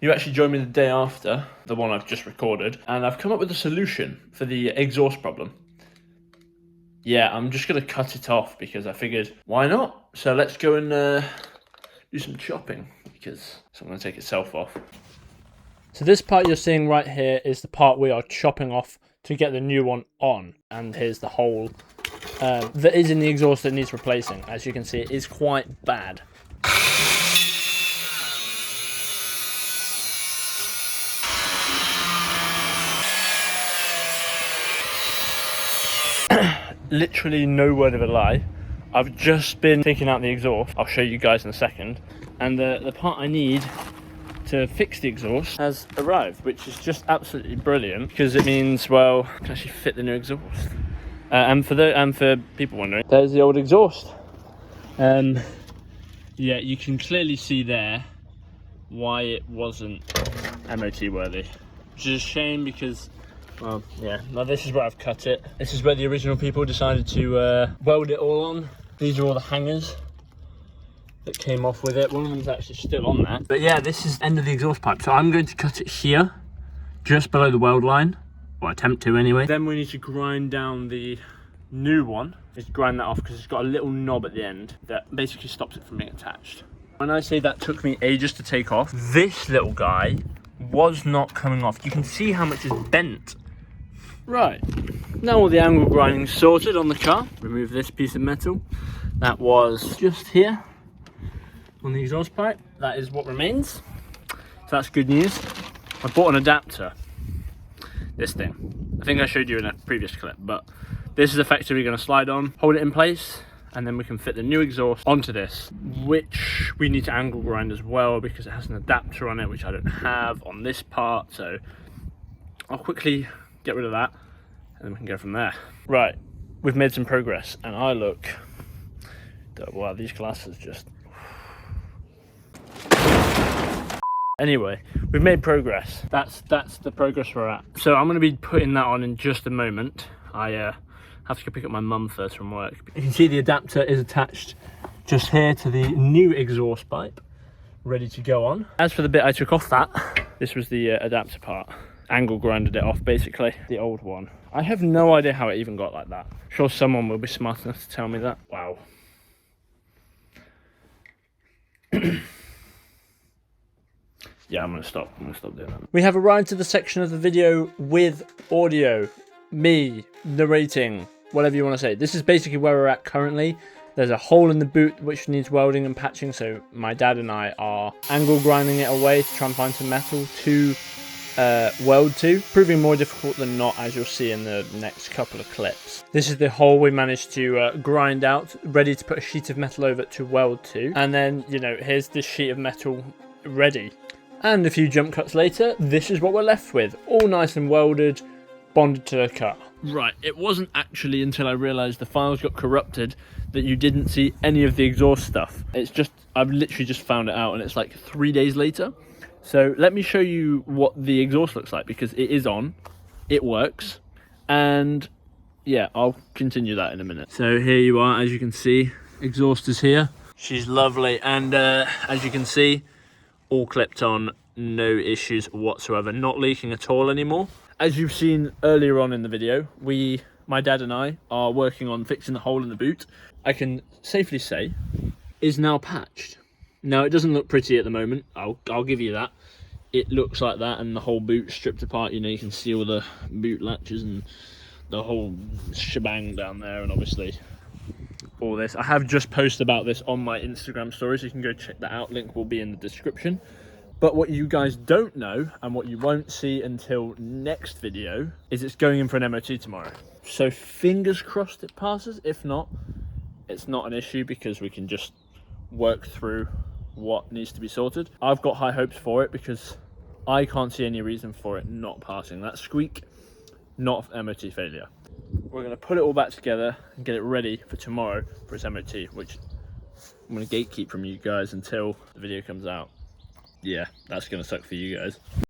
You actually joined me the day after the one I've just recorded, and I've come up with a solution for the exhaust problem. Yeah, I'm just going to cut it off because I figured, why not? So let's go and do some chopping, because so I'm going to take itself off. So this part you're seeing right here is the part we are chopping off to get the new one on. And here's the hole that is in the exhaust that needs replacing. As you can see, it is quite bad. Literally no word of a lie. I've just been taking out the exhaust. I'll show you guys in a second. And the part I need to fix the exhaust has arrived, which is just absolutely brilliant because it means, well, I can actually fit the new exhaust. And for people wondering, there's the old exhaust. Yeah, you can clearly see there why it wasn't MOT worthy, which is a shame because, well, yeah, now this is where I've cut it. This is where the original people decided to weld it all on. These are all the hangers that came off with it. One of them's actually still on there. But yeah, this is the end of the exhaust pipe. So I'm going to cut it here, just below the weld line, or attempt to anyway. Then we need to grind down the new one. Just grind that off because it's got a little knob at the end that basically stops it from being attached. When I say that took me ages to take off, this little guy was not coming off. You can see how much is bent. Right, now all the angle grinding sorted on the car. Remove this piece of metal. That was just here on the exhaust pipe. That is what remains. So that's good news. I bought an adapter. This thing. I think I showed you in a previous clip, but this is effectively going to slide on, hold it in place, and then we can fit the new exhaust onto this, which we need to angle grind as well because it has an adapter on it, which I don't have on this part. So I'll quickly get rid of that and then we can go from there. Right, we've made some progress and I look, wow, these glasses just, anyway, we've made progress. That's the progress we're at. So I'm going to be putting that on in just a moment. I have to go pick up my mum first from work. You can see the adapter is attached just here to the new exhaust pipe, ready to go on. As for the bit I took off that, this was the adapter part. Angle grinded it off, basically, the old one. I have no idea how it even got like that. I'm sure someone will be smart enough to tell me that. Wow. Yeah, I'm gonna stop doing that. We have arrived to the section of the video with audio, me narrating, whatever you want to say. This is basically where we're at currently. There's a hole in the boot which needs welding and patching, so my dad and I are angle grinding it away to try and find some metal to weld to, proving more difficult than not, as you'll see in the next couple of clips. This is the hole we managed to grind out, ready to put a sheet of metal over to weld to, and then, you know, here's this sheet of metal ready. And a few jump cuts later, this is what we're left with, all nice and welded, bonded to the car. Right, it wasn't actually until I realised the files got corrupted that you didn't see any of the exhaust stuff. It's just, I've literally just found it out and it's like 3 days later. So let me show you what the exhaust looks like because it is on, it works, and yeah, I'll continue that in a minute. So here you are, as you can see, exhaust is here. She's lovely, and as you can see, all clipped on, no issues whatsoever, not leaking at all anymore. As you've seen earlier on in the video, my dad and I are working on fixing the hole in the boot. I can safely say is now patched. Now it doesn't look pretty at the moment, I'll give you that. It looks like that, and the whole boot stripped apart, you know, you can see all the boot latches and the whole shebang down there, and obviously all this. I have just posted about this on my Instagram story, so you can go check that out, link will be in the description. But what you guys don't know, and what you won't see until next video, is it's going in for an MOT tomorrow. So fingers crossed it passes. If not, it's not an issue because we can just work through what needs to be sorted. I've got high hopes for it because I can't see any reason for it not passing. That squeak, not MOT failure. We're going to put it all back together and get it ready for tomorrow for its MOT, which I'm going to gatekeep from you guys until the video comes out. Yeah, that's going to suck for you guys.